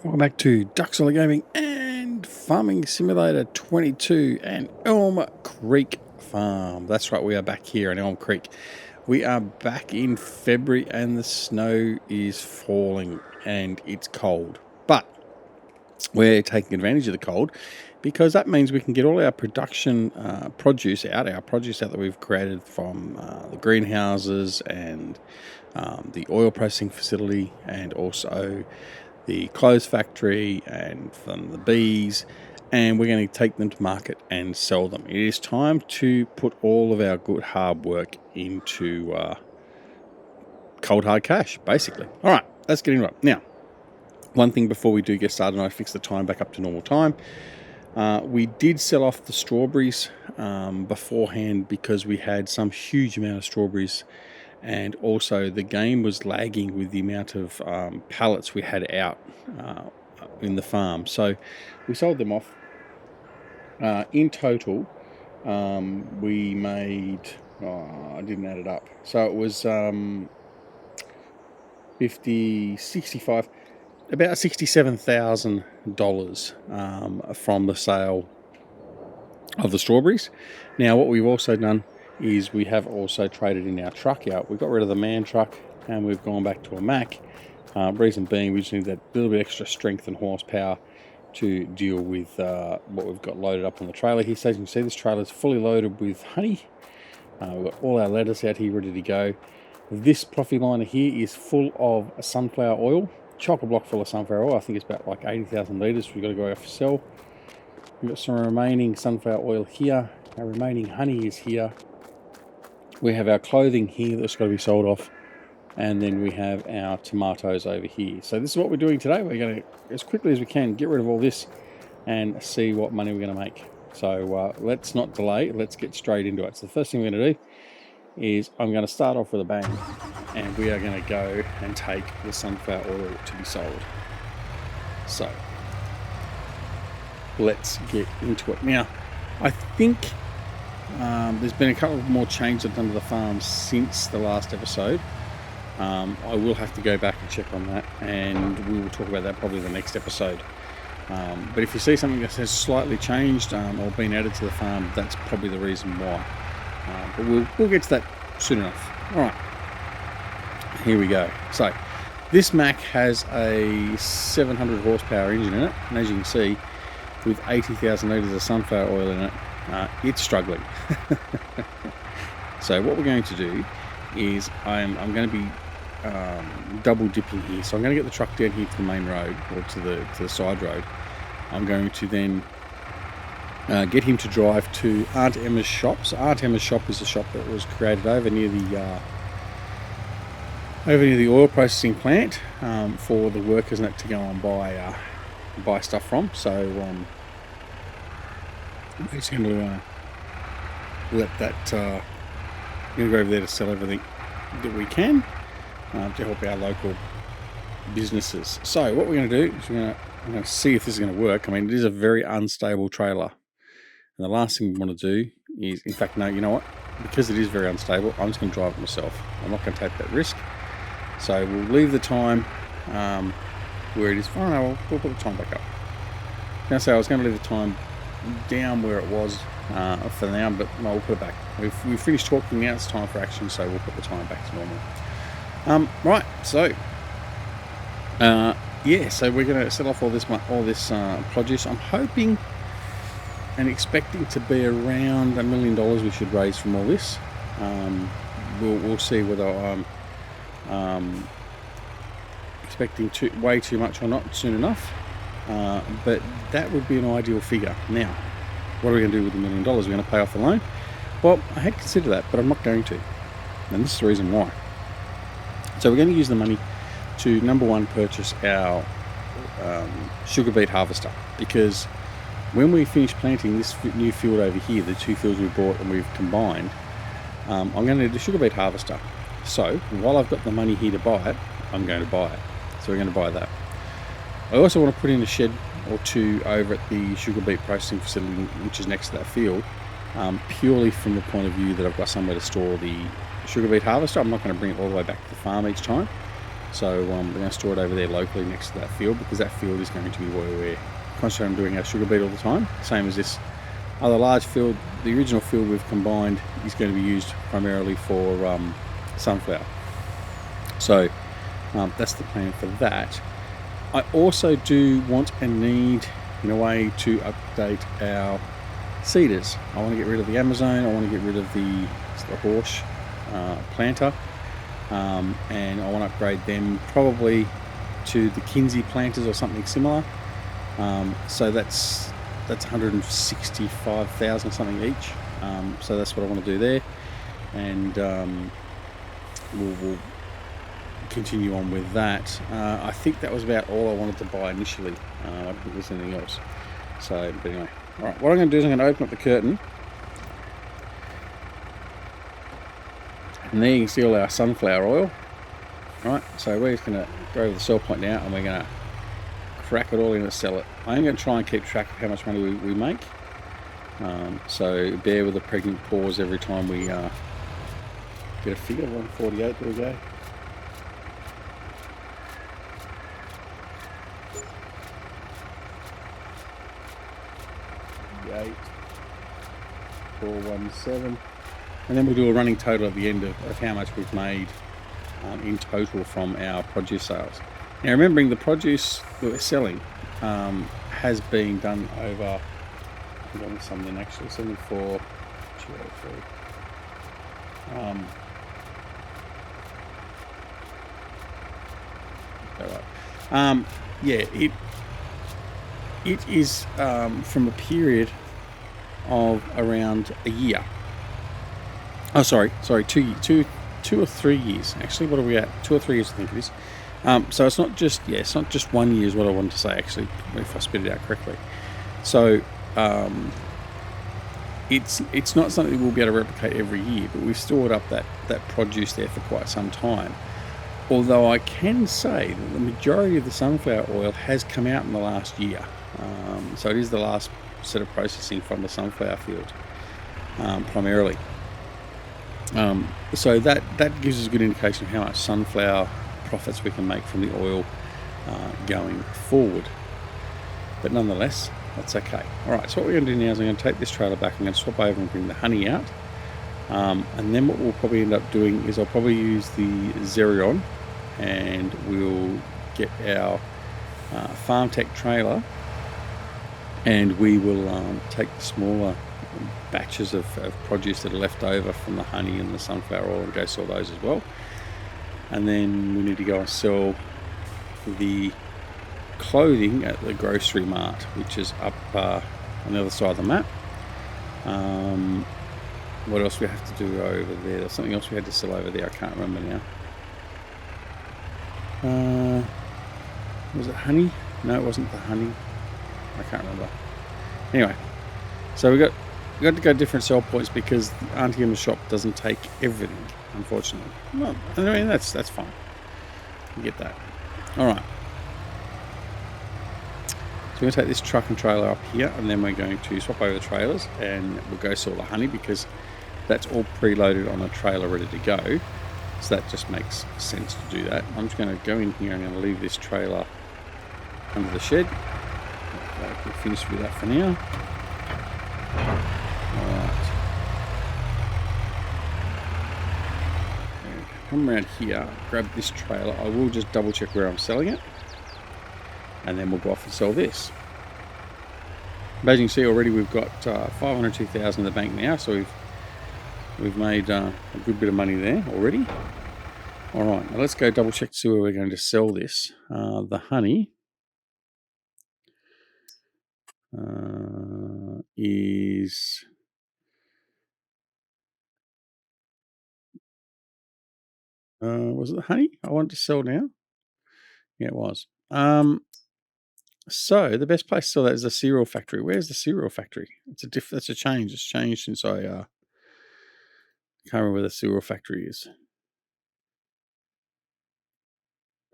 Welcome back to Duxella Gaming and Farming Simulator 22 and Elm Creek Farm. That's right, we are back here in Elm Creek. We are back in February and the snow is falling and it's cold. But we're taking advantage of the cold because that means we can get all our production produce out that we've created from the greenhouses and the oil processing facility, and also the clothes factory and from the bees, and we're going to take them to market and sell them. It is time to put all of our good hard work into cold hard cash, basically. All right, let's get into it. Now, one thing before we do get started, I fix the time back up to normal time. We did sell off the strawberries beforehand because we had some huge amount of strawberries, and also the game was lagging with the amount of pallets we had out in the farm. So we sold them off. In total, we made, I didn't add it up. So it was 65, about $67,000 from the sale of the strawberries. Now what we've also done is we have also traded in our truck out. We got rid of the man truck and we've gone back to a Mack. Reason being, we just need that little bit extra strength and horsepower to deal with what we've got loaded up on the trailer here. So as you can see, this trailer is fully loaded with honey. We've got all our lettuce out here ready to go. This profit liner here is full of sunflower oil, chock-a-block full of sunflower oil. I think it's about like 80,000 litres. We've got to go off sell. We've got some remaining sunflower oil here. Our remaining honey is here. We have our clothing here that's got to be sold off, and then we have our tomatoes over here. So this is what we're doing today. We're going to, as quickly as we can, get rid of all this and see what money we're going to make. So let's not delay, let's get straight into it. So the first thing we're going to do is I'm going to start off with a bang, and we are going to go and take the sunflower oil to be sold. So let's get into it. Now, I think there's been a couple of more changes done to the farm since the last episode. I will have to go back and check on that, and we will talk about that probably the next episode. But if you see something that has slightly changed or been added to the farm, that's probably the reason why. But we'll get to that soon enough. All right, here we go. So this Mack has a 700 horsepower engine in it, and as you can see, with 80,000 litres of sunflower oil in it, it's struggling. So what we're going to do is I'm going to be double dipping here. So I'm going to get the truck down here to the main road, or to the side road. I'm going to then get him to drive to Aunt Emma's shop. So Aunt Emma's shop is a shop that was created over near the oil processing plant for the workers and that to go and buy stuff from. So I'm just going to let that I'm going to go over there to sell everything that we can to help our local businesses. So what we're going to do is I'm going to see if this is going to work. I mean, it is a very unstable trailer, and the last thing we want to do is, in fact, no, you know what? Because it is very unstable, I'm just going to drive it myself. I'm not going to take that risk. So we'll leave the time where it is. Oh no, we'll put the time back up. Now, so I was going to leave the time down where it was for now, but no, we'll put it back. We've finished talking now. It's time for action, so we'll put the time back to normal. Right, so yeah, so we're going to set off all this produce. I'm hoping and expecting to be around $1 million we should raise from all this. We'll see whether I'm expecting way too much or not soon enough. But that would be an ideal figure. Now, what are we going to do with $1 million? We're going to pay off the loan? Well, I had considered that, but I'm not going to. And this is the reason why. So we're going to use the money to, number one, purchase our sugar beet harvester, because when we finish planting this new field over here, the two fields we bought and we've combined, I'm going to need a sugar beet harvester. So while I've got the money here to buy it, I'm going to buy it. So we're going to buy that. I also want to put in a shed or two over at the sugar beet processing facility, which is next to that field, purely from the point of view that I've got somewhere to store the sugar beet harvester. I'm not going to bring it all the way back to the farm each time. So we're going to store it over there locally next to that field, because that field is going to be where we're concentrating on doing our sugar beet all the time. Same as this other large field. The original field we've combined is going to be used primarily for sunflower. So that's the plan for that. I also do want and need, in a way, to update our seeders. I want to get rid of the Amazon. I want to get rid of the horse planter, and I want to upgrade them probably to the Kinsey planters or something similar. So that's 165,000 something each. So that's what I want to do there, and we'll continue on with that. I think that was about all I wanted to buy initially. I don't think there's anything else. So, but anyway, all right. What I'm going to do is I'm going to open up the curtain, and there you can see all our sunflower oil. All right. So we're just going to go over the sell point now, and we're going to crack it all in and sell it. I am going to try and keep track of how much money we make. So bear with a pregnant pause every time we get a figure. 148. There we go. 417, and then we'll do a running total at the end of how much we've made in total from our produce sales. Now, remembering the produce that we're selling has been done over, I've got something actually, 74, 203. Yeah, it is from a period of around a year. Oh, sorry, 2 or 3 years. Actually, what are we at? 2 or 3 years, I think it is. So it's not just, it's not just 1 year is what I wanted to say, actually, if I spit it out correctly. So it's not something we'll be able to replicate every year, but we've stored up that produce there for quite some time. Although I can say that the majority of the sunflower oil has come out in the last year. So it is the last set of processing from the sunflower field, primarily. So that gives us a good indication of how much sunflower profits we can make from the oil going forward. But nonetheless, that's okay. Alright, so what we're going to do now is I'm going to take this trailer back, I'm going to swap over and bring the honey out. And then what we'll probably end up doing is I'll probably use the Xerion, and we'll get our Farm Tech trailer, and we will take the smaller batches of produce that are left over from the honey and the sunflower oil and go sell those as well. And then we need to go and sell the clothing at the grocery mart, which is up on the other side of the map. What else we have to do over there? There's something else we had to sell over there. I can't remember now. Was it honey? No, it wasn't the honey. I can't remember. Anyway, so we got to go different sell points because the Auntie Emma's shop doesn't take everything, unfortunately. Well, I mean, that's fine. You get that. All right. So we're going to take this truck and trailer up here, and then we're going to swap over the trailers, and we'll go sell the honey because that's all preloaded on a trailer ready to go. So that just makes sense to do that. I'm just going to go in here and I'm going to leave this trailer under the shed. Okay, we'll finish with that for now. Alright. Come around here, grab this trailer. I will just double check where I'm selling it, and then we'll go off and sell this. As you can see already, we've got 502,000 in the bank now, so we've made a good bit of money there already. All right, now let's go double check to see where we're going to sell this. The honey is was it the honey I wanted to sell now? Yeah, it was. So the best place to sell that is the cereal factory. Where's the cereal factory? That's a change. It's changed since I can't remember where the cereal factory is.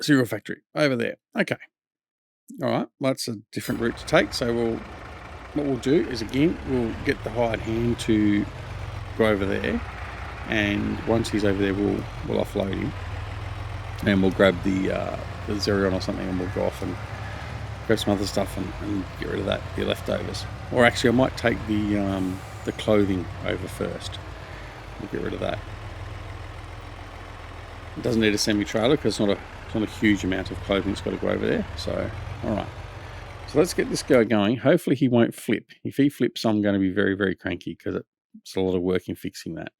Cereal factory over there. Okay. All right. Well, that's a different route to take. So what we'll do is, again, we'll get the hired hand to go over there, and once he's over there, we'll offload him, and we'll grab the Xerion or something, and we'll go off and grab some other stuff and get rid of that, the leftovers. Or actually, I might take the clothing over first. We'll get rid of that. It doesn't need a semi-trailer because it's not a huge amount of clothing that's got to go over there. So, all right. So let's get this guy going. Hopefully he won't flip. If he flips, I'm going to be very, very cranky because it's a lot of work in fixing that.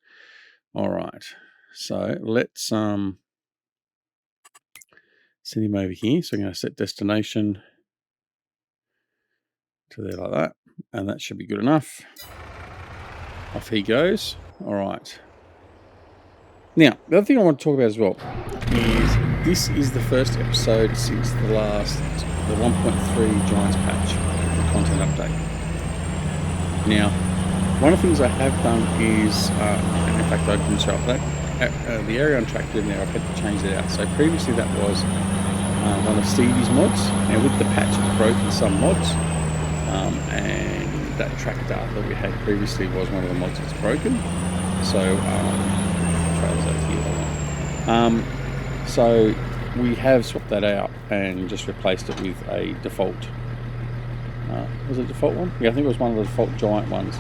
All right. So let's send him over here. So I'm going to set destination to there like that. And that should be good enough. Off he goes. All right. Now, the other thing I want to talk about as well is this is the first episode since the 1.3 Giants patch, the content update. Now, one of the things I have done is, and in fact I didn't show up that, the area on Trac now I've had to change it out. So previously that was one of Stevie's mods. Now with the patch it's broken some mods, and that track data that we had previously was one of the mods that's broken. So, trails over here. So we have swapped that out and just replaced it with a default. Was it a default one? Yeah, I think it was one of the default Giant ones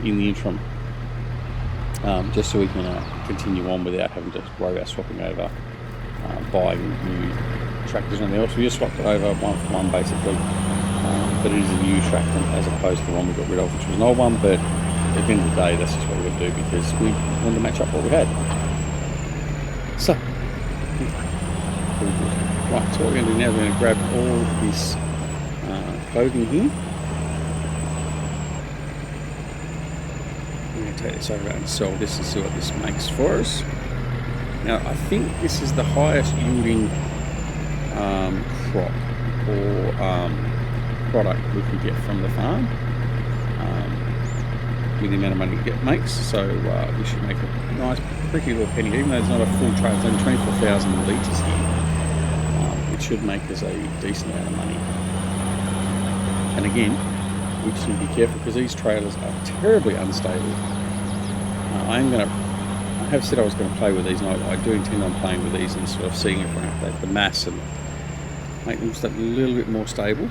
in the interim. Just so we can continue on without having to worry about swapping over, buying new tractors and anything else. We just swapped it over one for one basically. But it is a new tractor as opposed to the one we got rid of, which was an old one. But at the end of the day, that's just what we're going to do because we wanted to match up what we had. So, right, so what we're going to do now is we're going to grab all this clothing here. We're going to take this over and sell this and see what this makes for us. Now, I think this is the highest yielding crop or product we can get from the farm with the amount of money it makes. So we should make a nice, pretty little penny, even though it's not a full trade. It's only 24,000 litres here. It should make us a decent amount of money. And again, we just need to be careful because these trailers are terribly unstable. I have said I was going to play with these, and I do intend on playing with these and sort of seeing if I can update the mass and make them just a little bit more stable.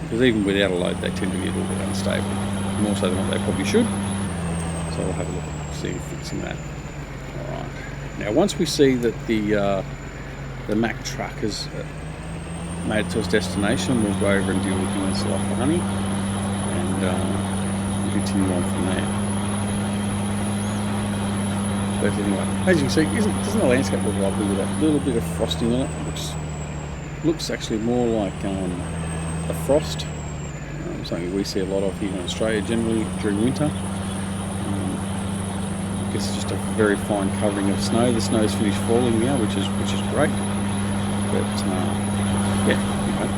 Because even without a load, they tend to be a little bit unstable, more so than what they probably should. So we'll have a look at seeing fixing that. All right. Now, once we see that the Mack truck has made it to its destination, we'll go over and deal with him and sell off the honey, and continue on from there. But anyway, as you can see, doesn't the landscape look lovely with that little bit of frosting on it, which looks actually more like a frost, something we see a lot of here in Australia generally during winter. I guess it's just a very fine covering of snow. The snow's finished falling now, which is great. But yeah, anyway,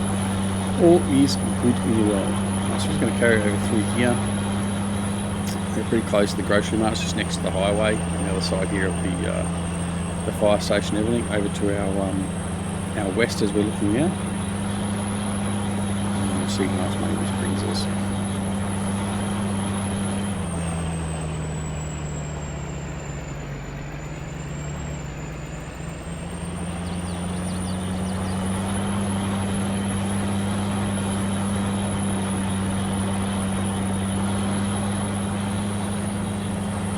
all is good in the world. So we're just going to carry over through here. We're pretty close to the grocery mart, just next to the highway, on the other side here of the fire station and everything, over to our west as we're looking now. See how much money this brings us.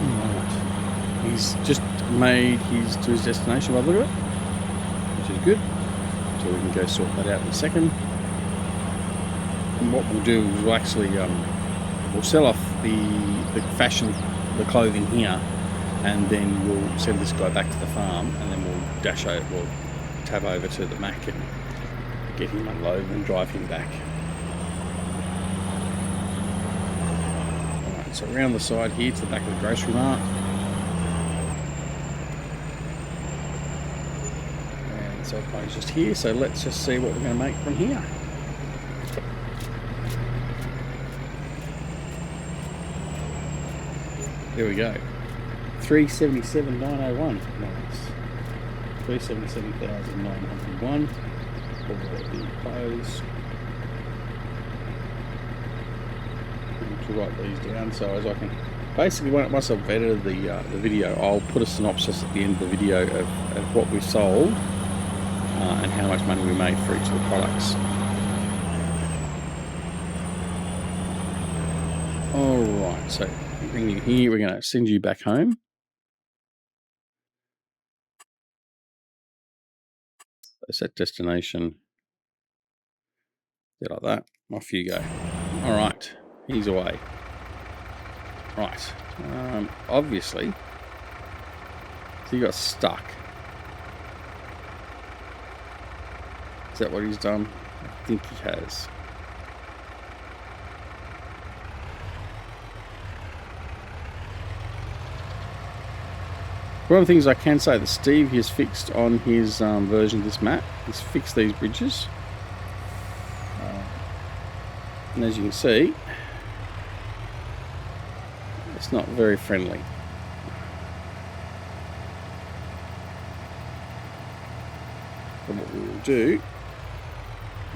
Right. He's just made to his destination by the look of it, which is good. So we can go sort that out in a second. And what we'll do is we'll actually we'll sell off the clothing here, and then we'll send this guy back to the farm, and then we'll tab over to the Mac and get him unloaded and drive him back. Alright, so around the side here to the back of the grocery mart. And so it's just here, so let's just see what we're going to make from here. There we go. 377,901. Nice. 377,901 for the clothes. To write these down so as I can basically, once I've edited the video, I'll put a synopsis at the end of the video of what we sold and how much money we made for each of the products. Alright, so bring you here, we're going to send you back home. Set destination. Yeah, like that. Off you go. Alright, he's away. Right. Obviously, he got stuck. Is that what he's done? I think he has. One of the things I can say that Steve has fixed on his version of this map, he's fixed these bridges. And as you can see, it's not very friendly. But what we will do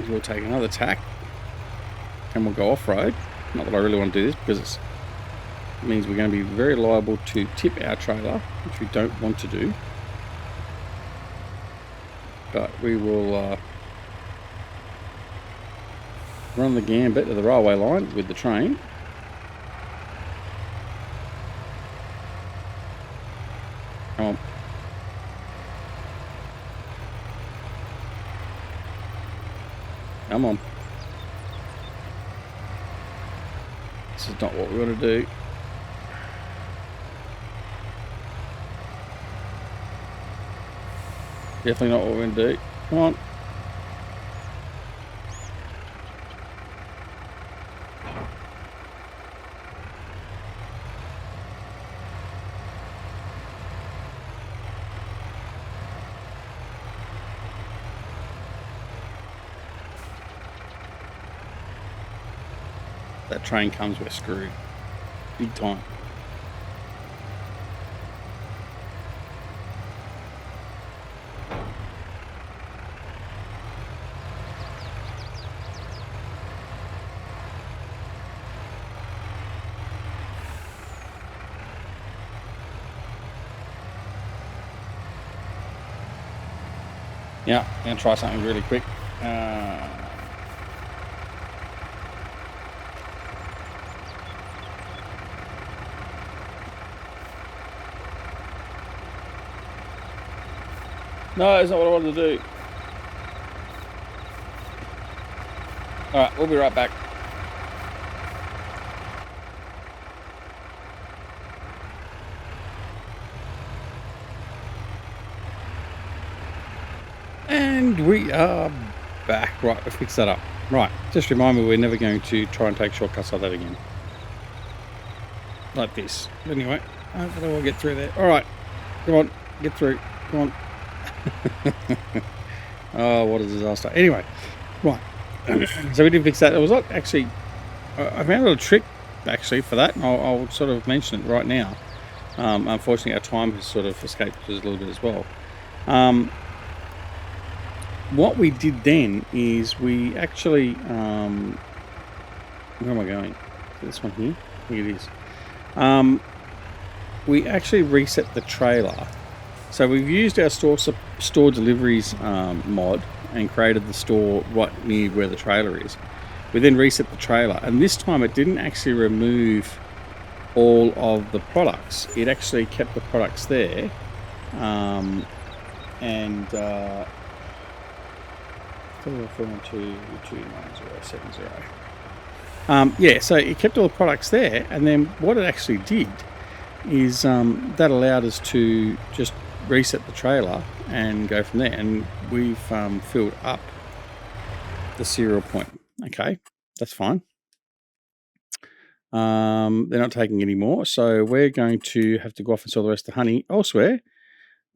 is we'll take another tack and we'll go off-road. Not that I really want to do this because it means we're going to be very liable to tip our trailer, which we don't want to do. But we will run the gambit to the railway line with the train. Come on. Come on. This is not what we want to do. Definitely not what we're going to do. Come on. That train comes, we're screwed. Big time. Yeah, I'm going to try something really quick. No, that's not what I wanted to do. Alright, we'll be right back. And we are back. Right, we'll fix that up. Right, just remind me we're never going to try and take shortcuts like that again. Like this. Anyway, hopefully we'll get through there. Alright, come on, get through. Come on. Oh, what a disaster. Anyway, right. So we did fix that. It was like actually, I found a little trick actually for that. And I'll sort of mention it right now. Unfortunately, our time has sort of escaped us a little bit as well. What we did then is we actually, where am I going? This one here? I think it is. We actually reset the trailer. So we've used our store deliveries mod and created the store right near where the trailer is. We then reset the trailer, and this time it didn't actually remove all of the products. It actually kept the products there, and 412290770. Yeah, so it kept all the products there, and then what it actually did is that allowed us to just reset the trailer and go from there, and we've filled up the serial point. Okay, that's fine. They're not taking any more, so we're going to have to go off and sell the rest of the honey elsewhere.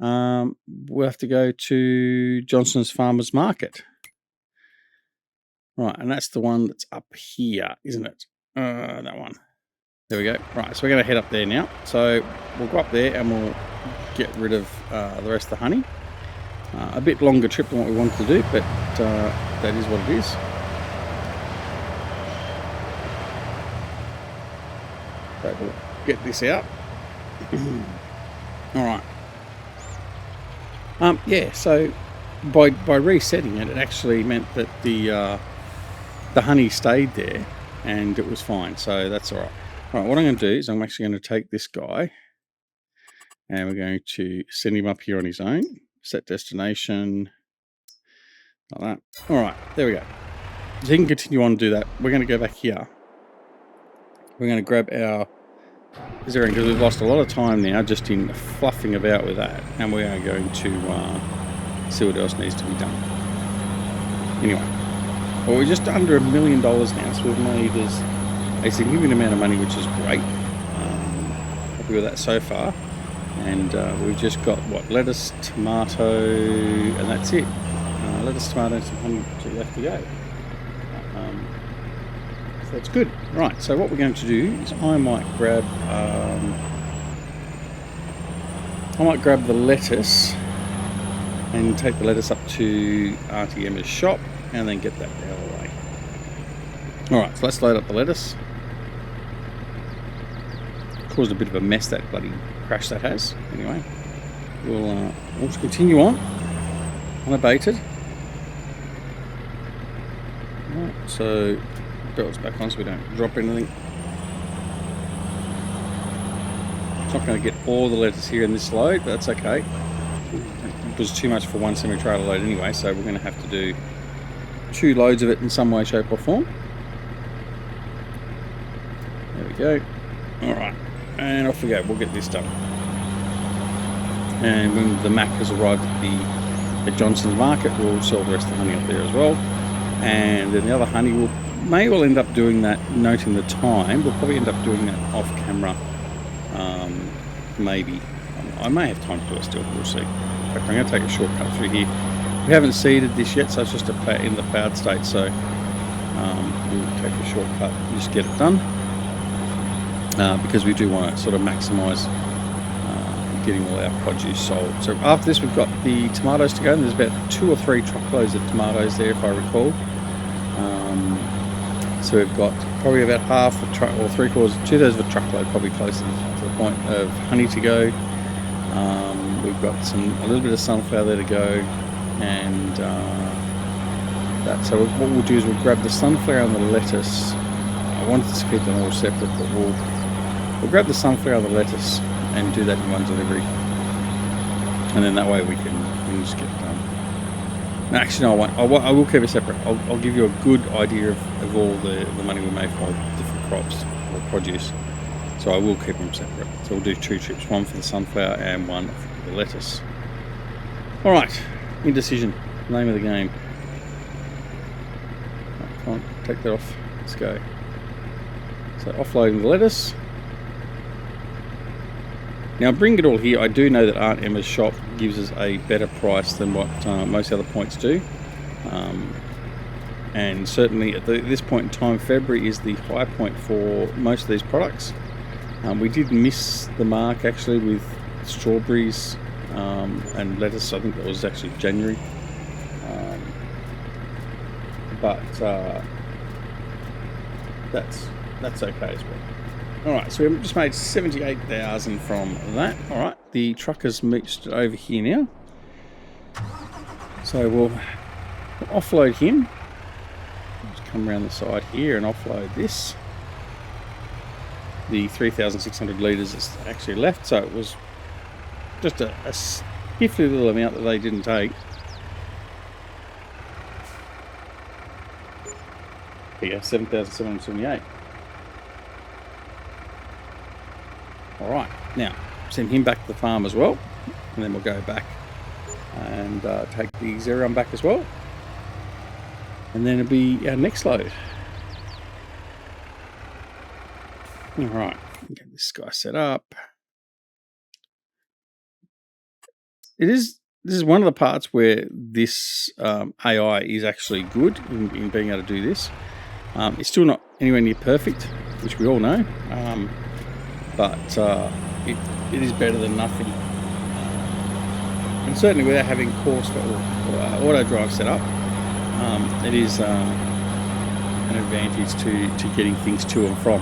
We'll have to go to Johnson's Farmers Market. Right, and that's the one that's up here, isn't it? That one. There we go. Right, so we're going to head up there now. So we'll go up there and we'll get rid of the rest of the honey. A bit longer trip than what we wanted to do, but that is what it is. So get this out. All right. Yeah. So by resetting it, it actually meant that the honey stayed there, and it was fine. So that's all right. All right. What I'm going to do is I'm actually going to take this guy, and we're going to send him up here on his own. Set destination. Like that. All right. There we go. So he can continue on and do that. We're going to go back here. We're going to grab our zeroing because we've lost a lot of time now just in fluffing about with that, and we are going to see what else needs to be done. Anyway, well, we're just under $1 million now, so we've made a significant amount of money, which is great. Happy with that so far. And we've just got what, lettuce, tomato, and that's it. Lettuce, tomato, and some honey left to go. So that's good. Right, so what we're going to do is I might grab the lettuce and take the lettuce up to Auntie Emma's shop and then get that out of the way. Alright, so let's load up the lettuce. Caused a bit of a mess, that bloody crash that has. Anyway, we'll just continue on unabated. Right, so belts back on so we don't drop anything. It's not going to get all the lettuce here in this load, but that's okay. It was too much for one semi-trailer load anyway, so we're going to have to do 2 loads of it in some way, shape or form. There we go. Alright, and off we go. We'll get this done. And when the Mac has arrived at Johnson's Market, we'll sell the rest of the honey up there as well. And then the other honey may well end up doing that, noting the time. We'll probably end up doing that off camera. Maybe. I may have time to do it still, we'll see. In fact, I'm going to take a shortcut through here. We haven't seeded this yet, so it's just in the plowed state, so we'll take a shortcut and just get it done. Because we do want to sort of maximise getting all our produce sold. So after this, we've got the tomatoes to go, and there's about 2 or 3 truckloads of tomatoes there, if I recall. So we've got probably about half a truck, or 3/4, 2/3 of a truckload, probably closer to the point of honey to go. We've got a little bit of sunflower there to go, and that. So what we'll do is we'll grab the sunflower and the lettuce. I wanted to keep them all separate, but we'll grab the sunflower and the lettuce and do that in one delivery, and then that way we can just get it done. No, actually, no, I will keep it separate. I'll give you a good idea of all the money we make from all different crops or produce. So I will keep them separate. So we'll do 2 trips, one for the sunflower and one for the lettuce. All right, indecision, name of the game. Right, come on, take that off. Let's go. So offloading the lettuce. Now, bring it all here. I do know that Aunt Emma's shop gives us a better price than what most other points do. And certainly at this point in time, February is the high point for most of these products. We did miss the mark actually with strawberries and lettuce. I think that was actually January. But that's okay as well. Alright, so we've just made 78,000 from that. Alright, the truck has reached over here now. So we'll offload him. Just come around the side here and offload this. The 3,600 litres is actually left, so it was just a stiffly little amount that they didn't take. Yeah, 7,778. Alright, now send him back to the farm as well, and then we'll go back and take the Xeron back as well, and then it'll be our next load. Alright, get this guy set up. This is one of the parts where this AI is actually good in being able to do this. It's still not anywhere near perfect, which we all know. But it is better than nothing. And certainly without having course or auto drive set up, it is an advantage to getting things to and from.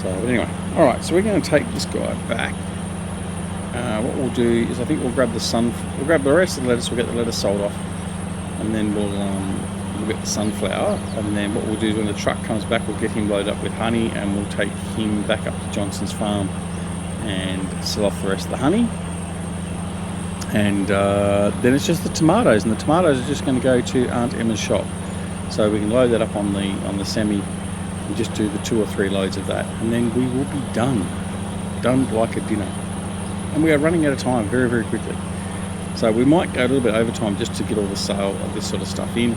So, but anyway, all right. So we're going to take this guy back. What we'll do is I think we'll grab the rest of the lettuce. We'll get the lettuce sold off, and then we'll get the sunflower. And then what we'll do is when the truck comes back, we'll get him loaded up with honey, and we'll take him back up to Johnson's farm and sell off the rest of the honey. And then it's just the tomatoes, and the tomatoes are just going to go to Aunt Emma's shop. So we can load that up on the semi and just do the 2 or 3 loads of that, and then we will be done like a dinner. And we are running out of time very, very quickly. So we might go a little bit over time just to get all the sale of this sort of stuff in,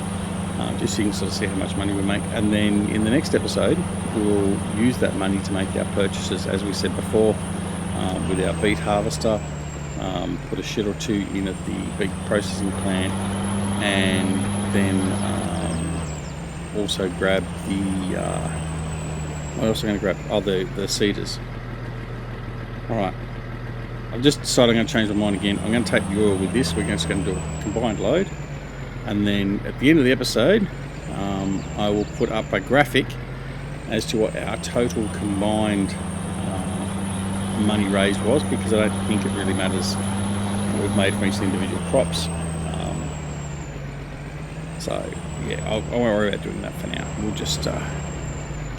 just so you can sort of see how much money we make. And then in the next episode, we'll use that money to make our purchases, as we said before, with our beet harvester, put a shed or 2 in at the beet processing plant, and then also grab the I'm also going to grab the cedars. Alright, I've just decided I'm going to change my mind again. I'm going to take the oil with this. We're just going to do a combined load, and then at the end of the episode I will put up a graphic as to what our total combined money raised was, because I don't think it really matters what we've made from each individual crops. So yeah, I won't worry about doing that for now. We'll just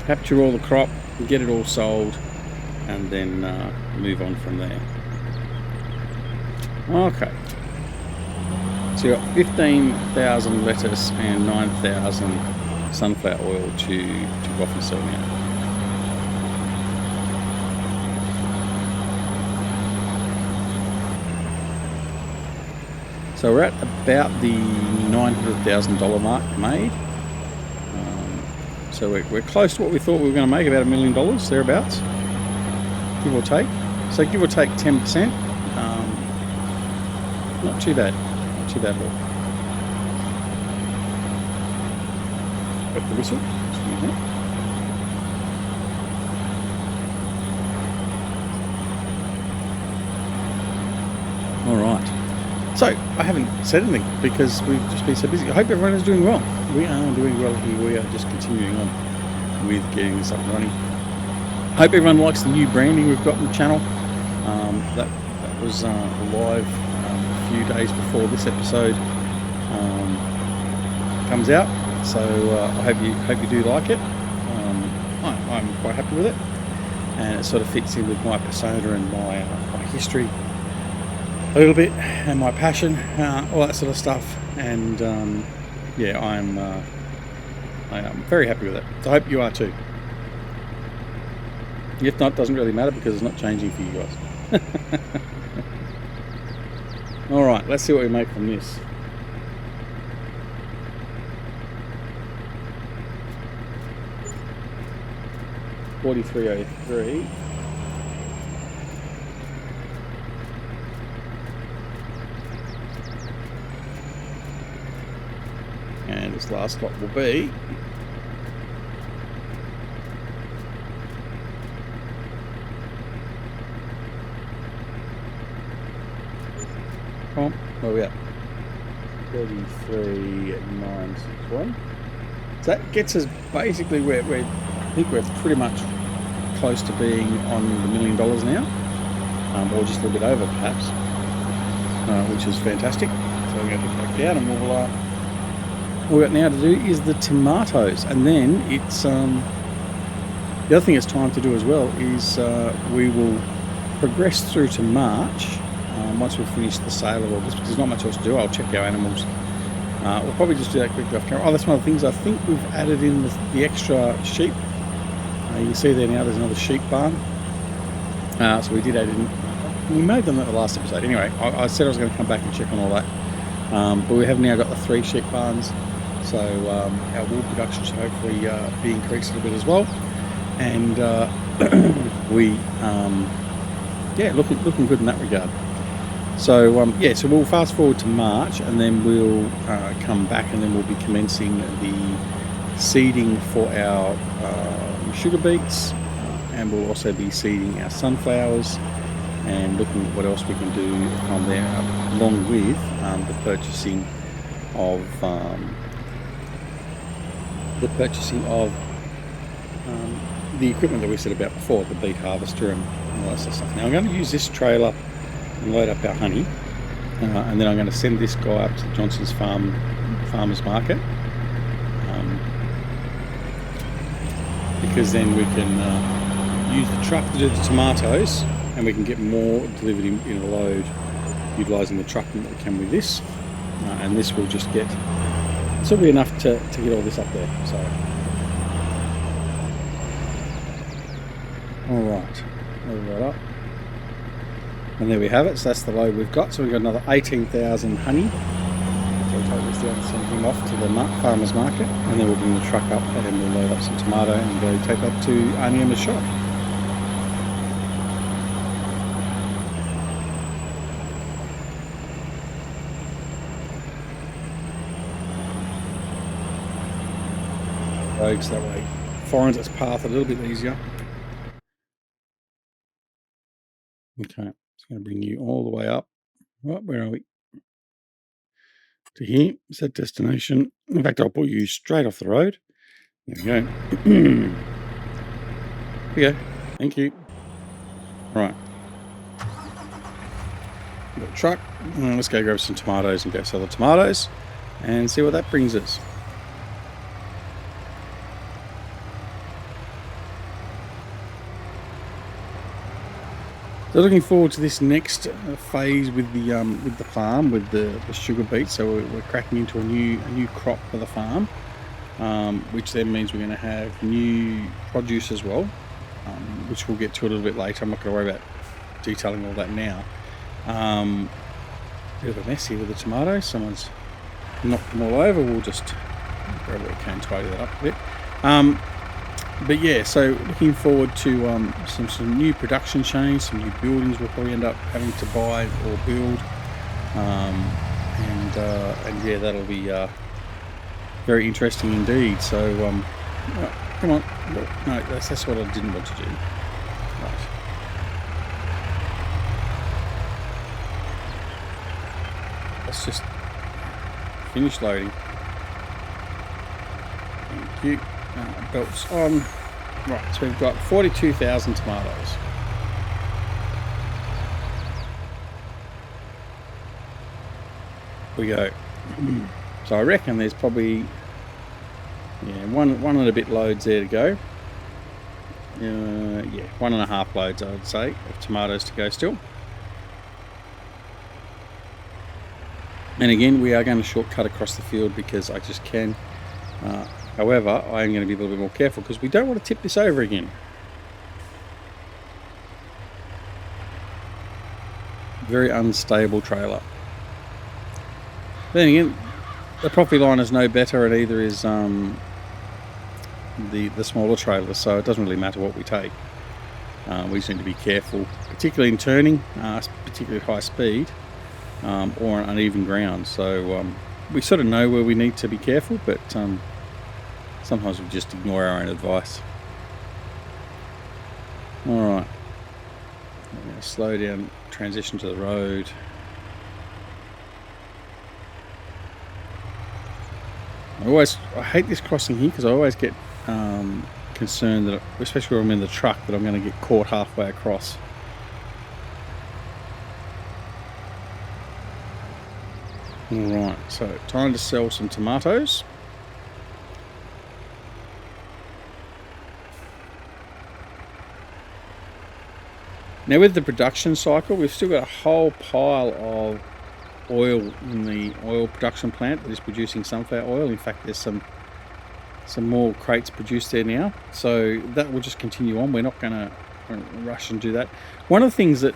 capture all the crop, get it all sold, and then move on from there. Okay, so you've got 15,000 lettuce and 9,000 sunflower oil to go off and sell now. So we're at about the $900,000 mark made. So we're close to what we thought we were going to make, about $1 million, thereabouts, give or take. So give or take 10%. Not too bad, not too bad at all. Got the whistle. All right. So, I haven't said anything because we've just been so busy. I hope everyone is doing well. We are doing well here. We are just continuing on with getting this up and running. I hope everyone likes the new branding we've got on the channel. That was live a few days before this episode comes out. So I hope you do like it. I'm quite happy with it, and it sort of fits in with my persona and my history a little bit, and my passion, all that sort of stuff. And yeah, I am very happy with it. So I hope you are too. If not, it doesn't really matter because it's not changing for you guys. All right, let's see what we make from this. $43.03. And this last lot will be where are we at? 33,961. So that gets us basically where I think we're pretty much close to being on the $1 million now, or just a little bit over perhaps, which is fantastic. So we're going to put it back down, and we'll all we've got now to do is the tomatoes, and then it's the other thing it's time to do as well is we will progress through to March once we've finished the sale of all this, because there's not much else to do. I'll check our animals. We'll probably just do that quickly off camera. Oh, that's one of the things I think we've added in the extra sheep. You can see there now there's another sheep barn. So we did add in. We made them at the last episode. Anyway, I said I was going to come back and check on all that. But we have now got the 3 sheep barns. So our wool production should hopefully be increased a little bit as well. And yeah, looking good in that regard. So yeah, so we'll fast forward to March, and then we'll come back, and then we'll be commencing the seeding for our sugar beets, and we'll also be seeding our sunflowers, and looking at what else we can do on there, along with the purchasing of the equipment that we said about before, the beet harvester and all that sort of stuff. Now I'm going to use this trailer and load up our honey, and then I'm going to send this guy up to Johnson's farmers market, because then we can use the truck to do the tomatoes, and we can get more delivered in a load utilising the truck than we can with this, and this will just get, this will be enough to get all this up there. So alright, load that up. And there we have it. So that's the load we've got. So we've got another 18,000 honey. So we'll take this down and send him off to the farmer's market. And then we'll bring the truck up and we'll load up some tomato and go take that to Arnie and the shop. Roads that way finds its path a little bit easier. Okay. It's going to bring you all the way up. Right, where are we? To here. Set destination. In fact, I'll put you straight off the road. There we go. Here we go. Thank you. Right. Got a truck. Let's go grab some tomatoes and go sell the tomatoes and see what that brings us. So looking forward to this next phase with the farm, with the sugar beet. So we're cracking into a new crop for the farm, which then means we're going to have new produce as well, which we'll get to a little bit later. I'm not going to worry about detailing all that now. Bit of a mess here with the tomatoes. Someone's knocked them all over. We'll just grab what we can, tidy that up a bit. But yeah, so looking forward to some new production chains, some new buildings we'll probably end up having to buy or build, and yeah, that'll be very interesting indeed. So come on, no, that's what I didn't want to do. Right. Let's just finish loading. Thank you. Belts on. Right, so we've got 42,000 tomatoes. We go. So I reckon there's probably one and a bit loads there to go. Yeah, 1.5 loads I would say of tomatoes to go still. And again, we are going to shortcut across the field because I just can. However, I am going to be a little bit more careful because we don't want to tip this over again. Very unstable trailer. But then again, the property line is no better, and either is the smaller trailer, so it doesn't really matter what we take. We just need to be careful, particularly in turning, particularly at high speed, or on uneven ground. So we sort of know where we need to be careful, but sometimes we just ignore our own advice. Alright. I'm going to slow down, transition to the road. I hate this crossing here because I always get concerned that, especially when I'm in the truck, that I'm going to get caught halfway across. Alright, so time to sell some tomatoes. Now with the production cycle, we've still got a whole pile of oil in the oil production plant that is producing sunflower oil. In fact, there's some more crates produced there now. So that will just continue on. We're not going to rush and do that. One of the things that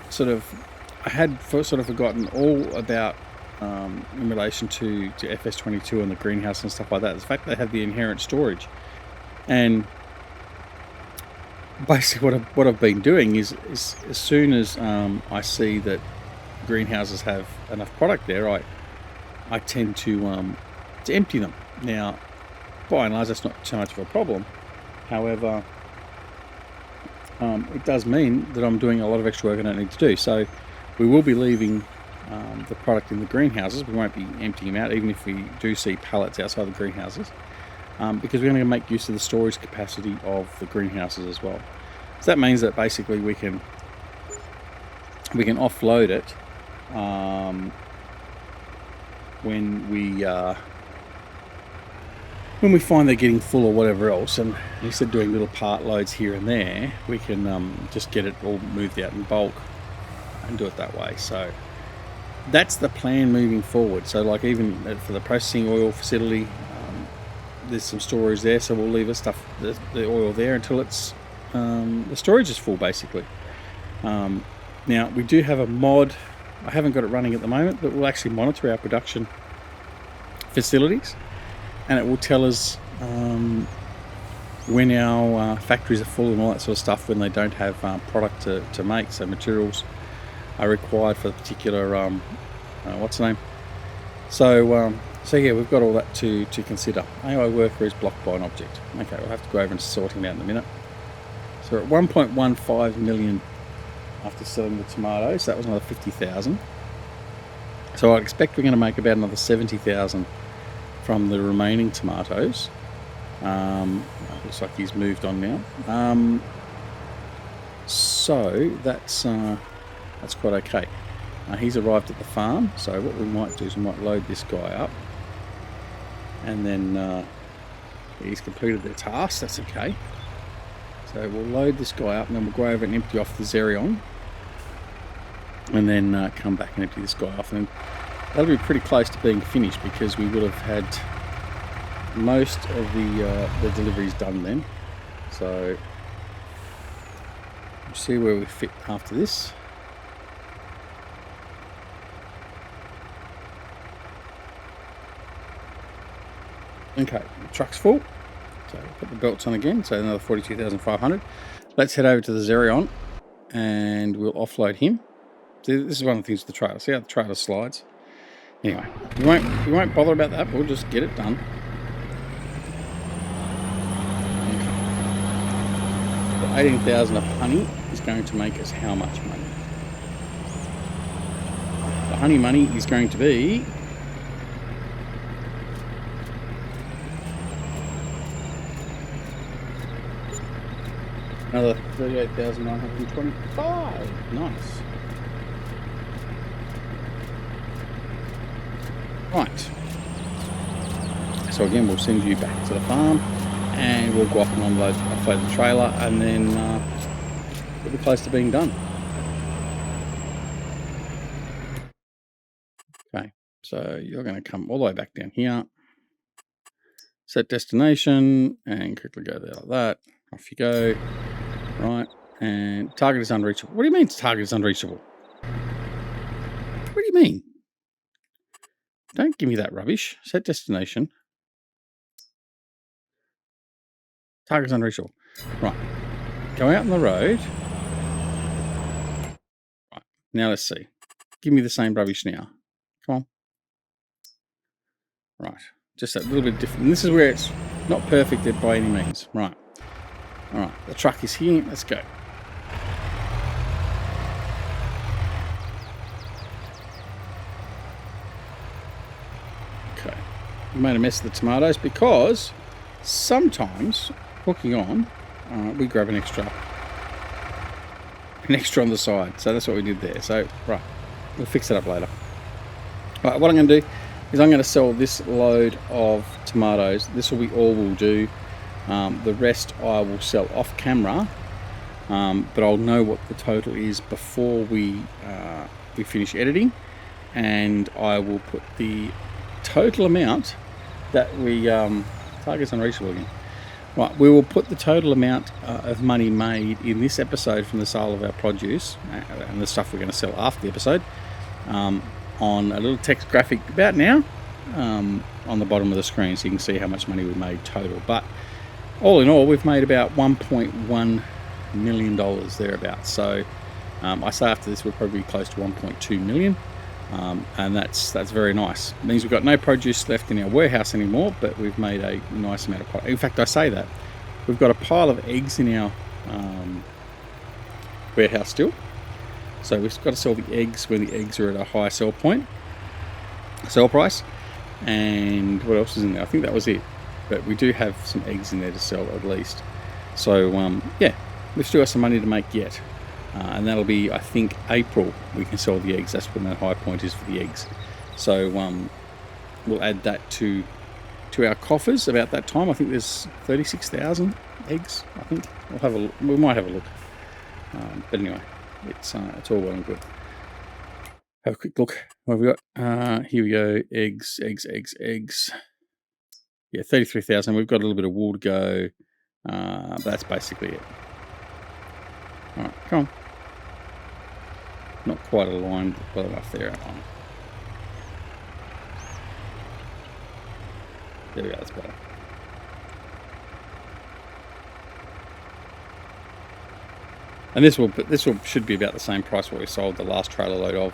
I had forgotten all about in relation to FS22 and the greenhouse and stuff like that is the fact they have the inherent storage. And basically what I've been doing is as soon as I see that greenhouses have enough product there, I tend to empty them. Now, by and large, that's not too much of a problem. However, it does mean that I'm doing a lot of extra work I don't need to do. So we will be leaving the product in the greenhouses. We won't be emptying them out, even if we do see pallets outside the greenhouses. because we're going to make use of the storage capacity of the greenhouses as well. So that means that basically we can offload it when we find they're getting full or whatever else, and instead of doing little part loads here and there, we can just get it all moved out in bulk and do it that way. So that's the plan moving forward. So like even for the processing oil facility, there's some storage there, so we'll leave the oil there until it's the storage is full, basically. Now we do have a mod. I haven't got it running at the moment, but we'll actually monitor our production facilities, and it will tell us when our factories are full and all that sort of stuff, when they don't have product to make. So materials are required for the particular what's the name. So yeah, we've got all that to consider. AI worker is blocked by an object. Okay, we'll have to go over and sort him out in a minute. So we're at 1.15 million after selling the tomatoes. That was another 50,000. So I'd expect we're going to make about another 70,000 from the remaining tomatoes. Looks like he's moved on now. So that's quite okay. He's arrived at the farm, so what we might do is we might load this guy up, and then he's completed their task. That's okay. So we'll load this guy up, and then we'll go over and empty off the Xerion, and then come back and empty this guy off, and that'll be pretty close to being finished, because we would have had most of the deliveries done then. So we'll see where we fit after this. Okay, the truck's full, so put the belts on again, so another 42,500. Let's head over to the Xerion and we'll offload him. See, this is one of the things with the trailer. See how the trailer slides? Anyway, we won't bother about that, we'll just get it done. The 18,000 of honey is going to make us how much money? The honey money is going to be another 38,925. Nice. Right. So again, we'll send you back to the farm, and we'll go off and offload the trailer, and then we'll be close to being done. Okay. So you're going to come all the way back down here. Set destination, and quickly go there like that. Off you go. Right, and target is unreachable. What do you mean target is unreachable? What do you mean? Don't give me that rubbish. Set destination. Target is unreachable. Right. Go out on the road. Right. Now let's see. Give me the same rubbish now. Come on. Right. Just a little bit different. And this is where it's not perfected by any means. Right. All right. The truck is here. Let's go. Okay. We made a mess of the tomatoes because sometimes hooking on, we grab an extra on the side. So that's what we did there. So, right. We'll fix it up later. Right. What I'm going to do is I'm going to sell this load of tomatoes. This will be all we'll do. The rest I will sell off camera, but I'll know what the total is before we finish editing, and I will put the total amount that we targets unreachable again. Right, we will put the total amount of money made in this episode from the sale of our produce and the stuff we're going to sell after the episode on a little text graphic about now on the bottom of the screen, so you can see how much money we made total. But all in all, we've made about $1.1 million thereabouts. So I say after this, we're probably close to 1.2 million, and that's very nice. It means we've got no produce left in our warehouse anymore, but we've made a nice amount of product. In fact, I say that we've got a pile of eggs in our warehouse still. So we've got to sell the eggs when the eggs are at a high sell price. And what else is in there? I think that was it. but we do have some eggs in there to sell at least. So yeah, we've still got some money to make yet, and that'll be, I think, April we can sell the eggs. That's when that high point is for the eggs. So we'll add that to our coffers about that time. I think there's 36,000 eggs. I think we'll have a look. We might have a look, but anyway, it's all well and good. Have a quick look. What have we got? Here we go. Eggs. Yeah, 33,000. We've got a little bit of wool to go. That's basically it. All right, come on. Not quite aligned well enough there. There we go. That's better. And this should be about the same price what we sold the last trailer load of,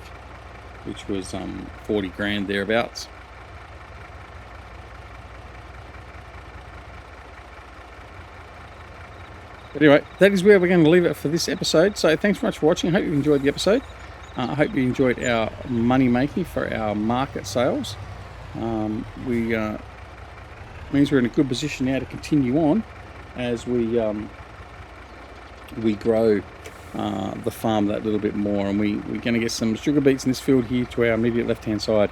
which was 40 grand thereabouts. But anyway, that is where we're going to leave it for this episode. So thanks very much for watching. I hope you enjoyed the episode. I hope you enjoyed our money making for our market sales. Means we're in a good position now to continue on as we grow the farm that little bit more, and we're going to get some sugar beets in this field here to our immediate left hand side,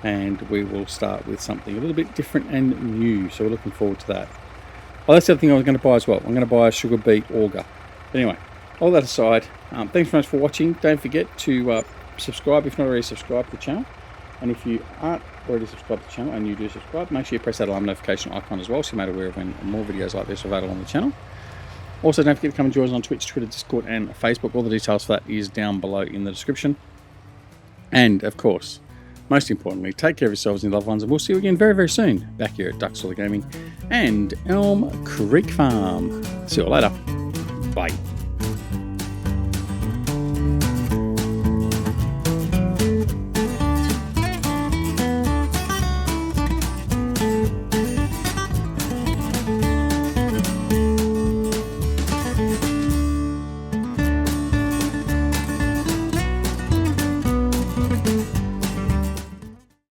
and we will start with something a little bit different and new, so we're looking forward to that. Oh, that's the other thing I was going to buy as well. I'm going to buy a sugar beet auger. Anyway, all that aside, thanks very much for watching. Don't forget to subscribe if not already subscribed to the channel, and if you aren't already subscribed to the channel and you do subscribe, make sure you press that alarm notification icon as well, so you're made aware of when more videos like this are available on the channel. Also, don't forget to come and join us on Twitch, Twitter, Discord, and Facebook. All the details for that is down below in the description. And, of course, most importantly, take care of yourselves and your loved ones, and we'll see you again very, very soon back here at Ducksoil Gaming and Elm Creek Farm. See you all later. Bye.